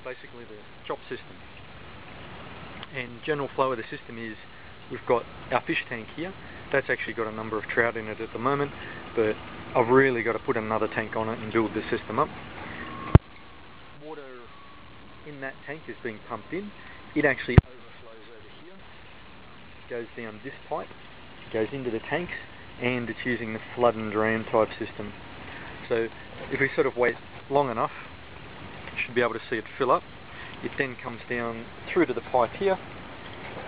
basically the chop system. And general flow of the system is we've got our fish tank here. That's actually got a number of trout in it at the moment, but I've really got to put another tank on it and build the system up. Water in that tank is being pumped in. It actually overflows over here, goes down this pipe, goes into the tanks, and it's using the flood and drain type system. So if we sort of wait long enough, you should be able to see it fill up. It then comes down through to the pipe here,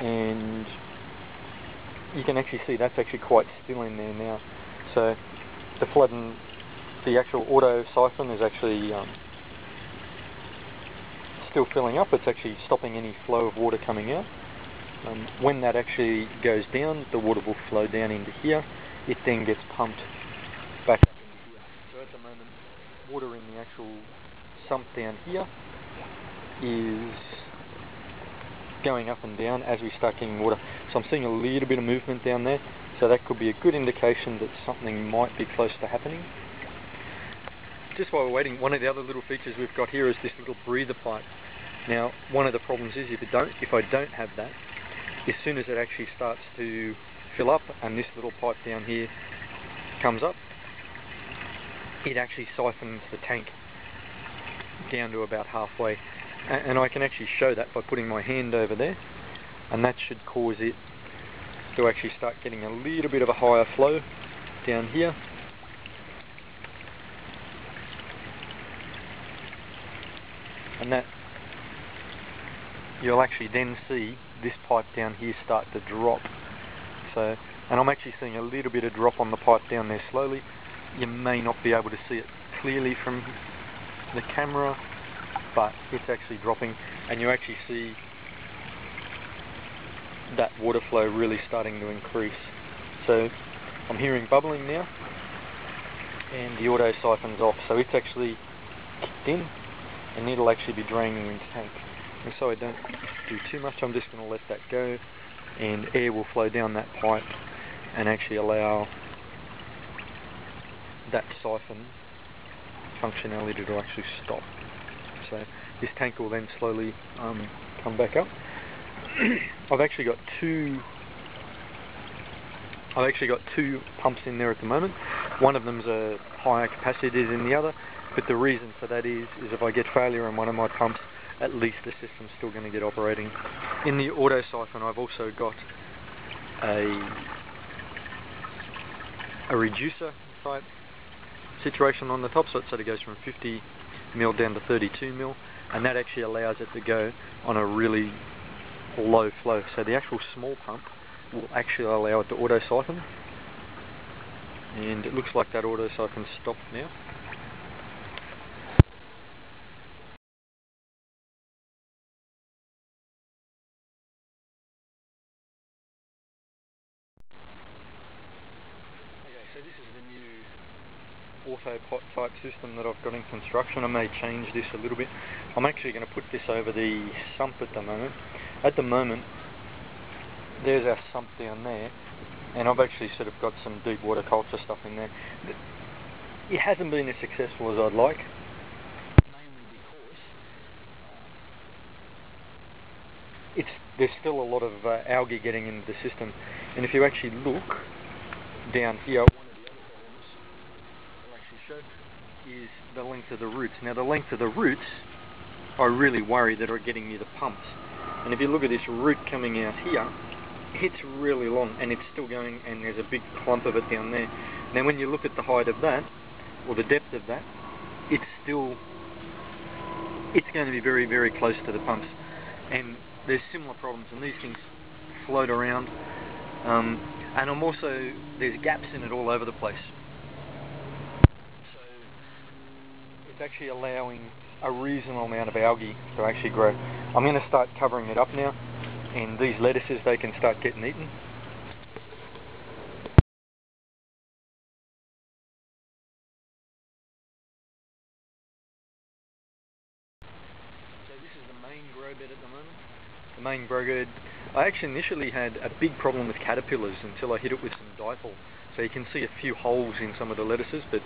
and you can actually see that's actually quite still in there now. So the flood and the actual auto siphon is actually still filling up. It's actually stopping any flow of water coming out. When that actually goes down, the water will flow down into here. It then gets pumped back up into here. So at the moment, water in the actual sump down here is going up and down as we start getting water. So I'm seeing a little bit of movement down there, so that could be a good indication that something might be close to happening. Just while we're waiting, one of the other little features we've got here is this little breather pipe. Now, one of the problems is if I don't have that, as soon as it actually starts to fill up and this little pipe down here comes up, it actually siphons the tank down to about halfway. And I can actually show that by putting my hand over there, and that should cause it to actually start getting a little bit of a higher flow down here. And that you'll actually then see this pipe down here start to drop. So, and I'm actually seeing a little bit of drop on the pipe down there slowly. You may not be able to see it clearly from the camera, but it's actually dropping, and you actually see that water flow really starting to increase. So I'm hearing bubbling now, and the auto siphon's off, so it's actually kicked in, and it'll actually be draining into the tank. And so I don't do too much, I'm just going to let that go, and air will flow down that pipe and actually allow that siphon functionality to actually stop. So this tank will then slowly come back up. I've actually got two pumps in there at the moment. One of them's a higher capacity than the other, but the reason for that is if I get failure on one of my pumps, at least the system's still going to get operating. In the auto siphon, I've also got a reducer type situation on the top, so it sort of goes from 50 mil down to 32 mil, and that actually allows it to go on a really low flow. So the actual small pump will actually allow it to auto siphon, and it looks like that auto siphon stopped now. Okay, so this is the new auto pot type system that I've got in construction. I may change this a little bit. I'm actually going to put this over the sump at the moment. At the moment, there's our sump down there, and I've actually sort of got some deep water culture stuff in there. It hasn't been as successful as I'd like, mainly because there's still a lot of algae getting into the system, and if you actually look down here, one of the other problems I'll actually show is the length of the roots. Now the length of the roots, I really worry that are getting near the pumps, and if you look at this root coming out here, it's really long and it's still going, and there's a big clump of it down there. Now when you look at the height of that, or the depth of that, it's going to be very, very close to the pumps, and there's similar problems, and these things float around, and there's gaps in it all over the place. So it's actually allowing a reasonable amount of algae to actually grow. I'm going to start covering it up now, and these lettuces, they can start getting eaten. So this is the main grow bed at the moment. The main grow bed, I actually initially had a big problem with caterpillars until I hit it with some dipel. So you can see a few holes in some of the lettuces, but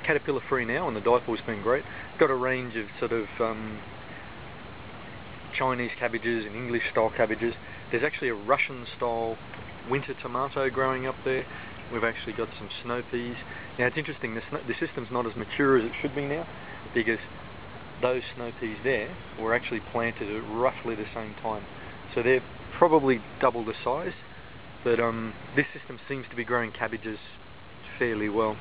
caterpillar free now, and the dipel's been great. Got a range of sort of Chinese cabbages and English style cabbages. There's actually a Russian style winter tomato growing up there. We've actually got some snow peas. Now it's interesting, the system's not as mature as it should be now, because those snow peas there were actually planted at roughly the same time. So they're probably double the size, but this system seems to be growing cabbages fairly well.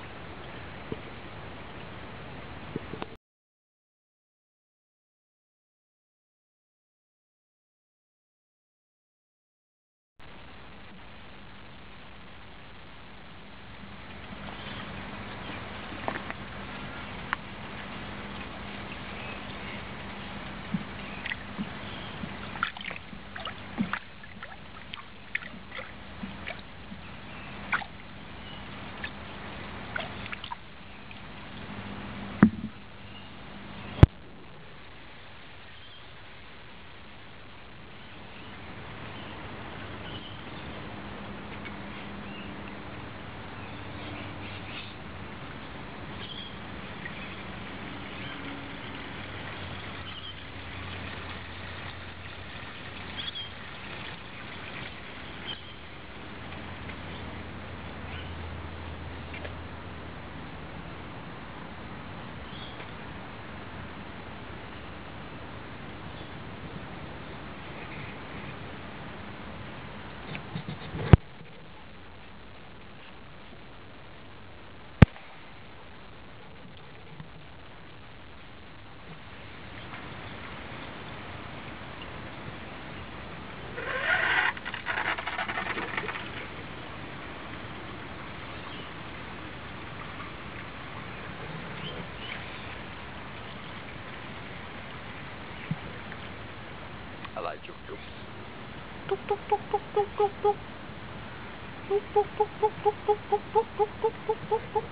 Hello, Juk Juk. Tuk tuk tuk tuk tuk tuk tuk. Tuk tuk tuk tuk tuk tuk tuk tuk tuk tuk tuk tuk.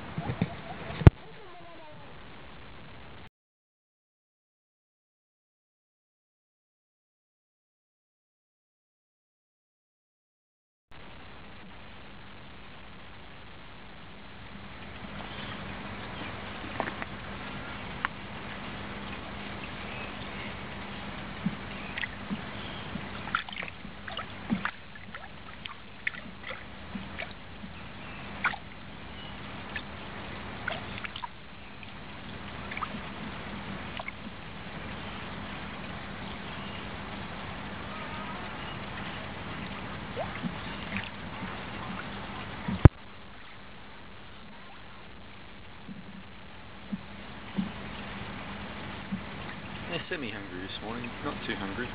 They're semi-hungry this morning, not too hungry.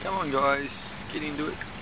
Come on guys, get into it.